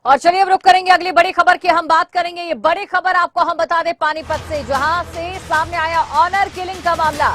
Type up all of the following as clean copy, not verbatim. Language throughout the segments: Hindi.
और चलिए अब रुक करेंगे अगली बड़ी खबर की हम बात करेंगे। ये बड़ी खबर आपको हम बता दें पानीपत से, जहां से सामने आया ऑनर किलिंग का मामला।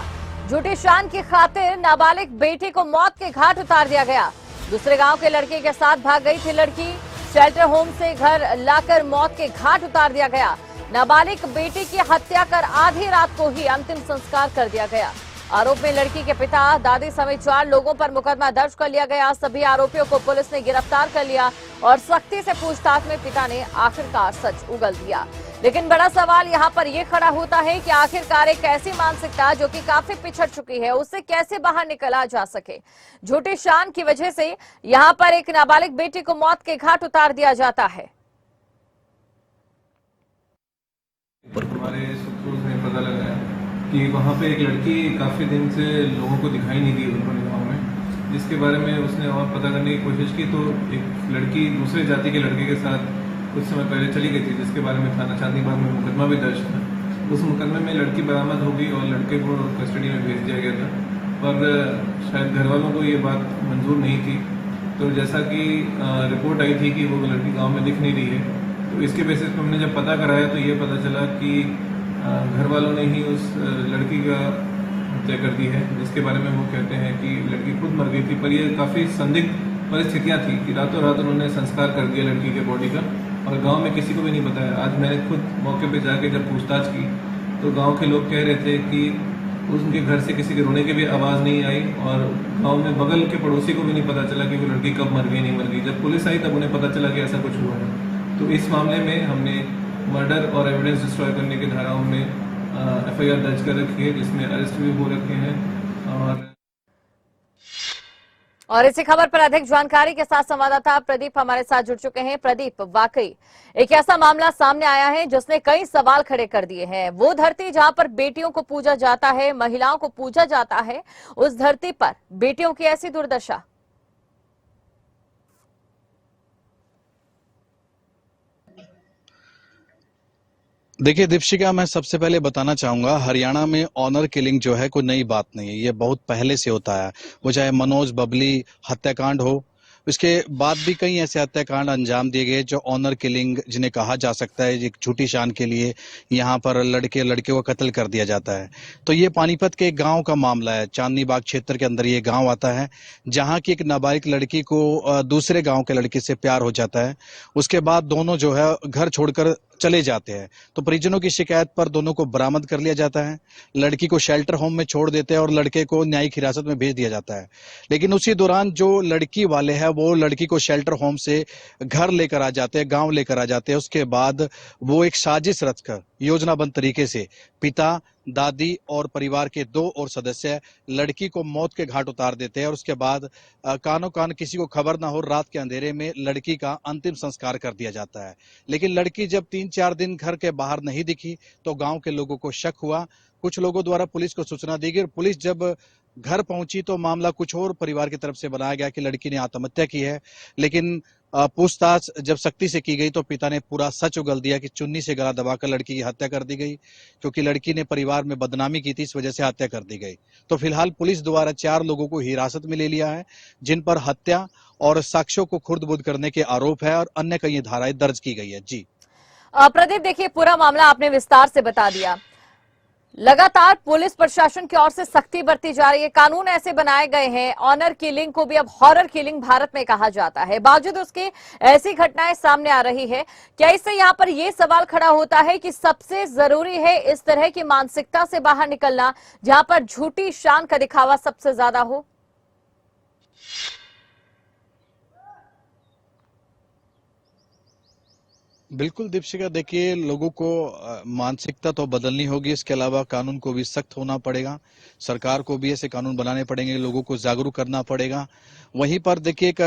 झूठी शान की खातिर नाबालिग बेटी को मौत के घाट उतार दिया गया। दूसरे गांव के लड़के के साथ भाग गई थी लड़की, शेल्टर होम से घर लाकर मौत के घाट उतार दिया गया। नाबालिग बेटी की हत्या कर आधी रात को ही अंतिम संस्कार कर दिया गया। आरोप में लड़की के पिता, दादी समेत 4 लोगों पर मुकदमा दर्ज कर लिया गया। सभी आरोपियों को पुलिस ने गिरफ्तार कर लिया और सख्ती से पूछताछ में पिता ने आखिरकार सच उगल दिया। लेकिन बड़ा सवाल यहाँ पर यह खड़ा होता है कि आखिरकार एक ऐसी मानसिकता जो कि काफी पिछड़ चुकी है, उससे कैसे बाहर निकला जा सके। झूठी शान की वजह से यहाँ पर एक नाबालिग बेटी को मौत के घाट उतार दिया जाता है। हमारे सूत्रों से पता लगा है कि वहाँ पे एक लड़की काफ़ी दिन से लोगों को दिखाई नहीं दी उन्होंने गाँव में, जिसके बारे में उसने और पता करने की कोशिश की तो एक लड़की दूसरे जाति के लड़के के साथ कुछ समय पहले चली गई थी, जिसके बारे में थाना चांदीबाग में मुकदमा भी दर्ज था। उस मुकदमे में लड़की बरामद हो गई और लड़के को कस्टडी में भेज दिया गया था, पर शायद घर वालों को ये बात मंजूर नहीं थी। तो जैसा कि रिपोर्ट आई थी कि वो लड़की गाँव में दिख नहीं रही है, तो इसके बेसिस पर हमने जब पता कराया तो ये पता चला कि घर वालों ने ही उस लड़की का हत्या कर दी है, जिसके बारे में वो कहते हैं कि लड़की खुद मर गई थी। पर ये काफ़ी संदिग्ध परिस्थितियां थी कि रातों रात उन्होंने संस्कार कर दिया लड़की के बॉडी का और गांव में किसी को भी नहीं बताया। आज मैंने खुद मौके पे जाके जब पूछताछ की तो गांव के लोग कह रहे थे कि उनके घर से किसी के रोने की भी आवाज़ नहीं आई और गाँव में बगल के पड़ोसी को भी नहीं पता चला कि वो लड़की कब मर गई नहीं मर गई। जब पुलिस आई तब उन्हें पता चला कि ऐसा कुछ हुआ है। तो इस मामले में हमने मर्डर और एविडेंस डिस्ट्रॉय करने की धाराओं में एफआईआर दर्ज कर रखी है, जिसमें अरेस्ट भी हो रखे हैं। और इसी खबर पर अधिक जानकारी के साथ संवाददाता प्रदीप हमारे साथ जुड़ चुके हैं। प्रदीप, वाकई एक ऐसा मामला सामने आया है जिसने कई सवाल खड़े कर दिए हैं। वो धरती जहां पर बेटियों को पूजा जाता है, महिलाओं को पूजा जाता है, उस धरती पर बेटियों की ऐसी दुर्दशा। देखिए दीपशिका, मैं सबसे पहले बताना चाहूंगा, हरियाणा में ऑनर किलिंग जो है कोई नई बात नहीं है। ये बहुत पहले से होता है। वो चाहे मनोज बबली हत्याकांड हो, इसके बाद भी कई ऐसे हत्याकांड अंजाम दिए गए जो ऑनर किलिंग जिन्हें कहा जा सकता है, एक झूठी शान के लिए यहाँ पर लड़के को कत्ल कर दिया जाता है। तो ये पानीपत के एक गांव का मामला है। चांदनी बाग क्षेत्र के अंदर ये गांव आता है, जहां की एक नाबालिग लड़की को दूसरे गांव के लड़के से प्यार हो जाता है। उसके बाद दोनों जो है घर छोड़कर चले जाते हैं। तो परिजनों की शिकायत पर दोनों को बरामद कर लिया जाता है, लड़की को शेल्टर होम में छोड़ देते हैं और लड़के को न्यायिक हिरासत में भेज दिया जाता है। लेकिन उसी दौरान जो लड़की वाले हैं वो लड़की को शेल्टर होम से घर लेकर आ जाते हैं, गांव लेकर आ जाते हैं। उसके बाद वो एक साजिश रचकर योजनाबद्ध तरीके से पिता, दादी और परिवार के 2 और सदस्य लड़की को मौत के घाट उतार देते हैं और उसके बाद कानो कान किसी को खबर ना हो, रात के अंधेरे में लड़की का अंतिम संस्कार कर दिया जाता है। लेकिन लड़की जब 3-4 दिन घर के बाहर नहीं दिखी तो गांव के लोगों को शक हुआ। कुछ लोगों द्वारा पुलिस को सूचना दी गई और पुलिस जब घर पहुंची तो मामला कुछ और परिवार की तरफ से बनाया गया कि लड़की ने आत्महत्या की है। लेकिन पूछताछ जब सख्ती से की गई तो पिता ने पूरा सच उगल दिया कि चुन्नी से गला दबाकर लड़की की हत्या कर दी गई, क्योंकि लड़की ने परिवार में बदनामी की थी, इस वजह से हत्या कर दी गई। तो फिलहाल पुलिस द्वारा 4 लोगों को हिरासत में ले लिया है, जिन पर हत्या और साक्ष्यों को खुर्द-बुर्द करने के आरोप है और अन्य कई धाराएं दर्ज की गई है। जी प्रदीप, देखिए पूरा मामला आपने विस्तार से बता दिया। लगातार पुलिस प्रशासन की ओर से सख्ती बरती जा रही है, कानून ऐसे बनाए गए हैं। ऑनर किलिंग को भी अब हॉरर किलिंग भारत में कहा जाता है, बावजूद उसके ऐसी घटनाएं सामने आ रही है। क्या इससे यहाँ पर यह सवाल खड़ा होता है कि सबसे जरूरी है इस तरह की मानसिकता से बाहर निकलना, जहां पर झूठी शान का दिखावा सबसे ज्यादा हो? बिल्कुल दीपशिका, देखिए लोगों को मानसिकता तो बदलनी होगी, इसके अलावा कानून को भी सख्त होना पड़ेगा। सरकार को भी ऐसे कानून बनाने पड़ेंगे, लोगों को जागरूक करना पड़ेगा। वहीं पर देखिए एक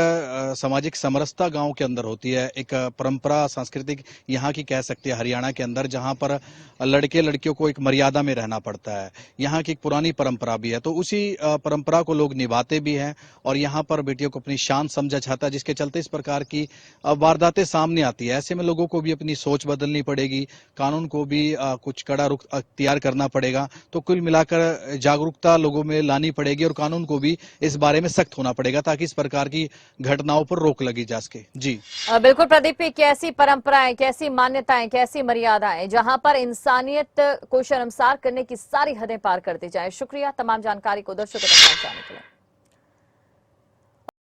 सामाजिक समरसता गांव के अंदर होती है, एक परंपरा सांस्कृतिक यहाँ की कह सकते हैं हरियाणा के अंदर, जहां पर लड़के लड़कियों को एक मर्यादा में रहना पड़ता है। यहाँ की एक पुरानी परंपरा भी है, तो उसी परंपरा को लोग निभाते भी हैं और यहाँ पर बेटियों को अपनी शान समझा जाता है, जिसके चलते इस प्रकार की वारदातें सामने आती है। ऐसे में लोगों को भी अपनी सोच बदलनी पड़ेगी, कानून को भी कुछ कड़ा रुख अख्तियार करना पड़ेगा। तो कुल मिलाकर जागरूकता लोगों में लानी पड़ेगी और कानून को भी इस बारे में सख्त होना पड़ेगा ताकि इस प्रकार की घटनाओं पर रोक लगी जा सके। जी बिल्कुल प्रदीप, कैसी परंपराएं, कैसी मान्यताएं, कैसी मर्यादाएं जहां पर इंसानियत को शर्मसार करने की सारी हदें पार कर दी जाए। शुक्रिया तमाम जानकारी को दर्शकों तक पहुंचाने के लिए।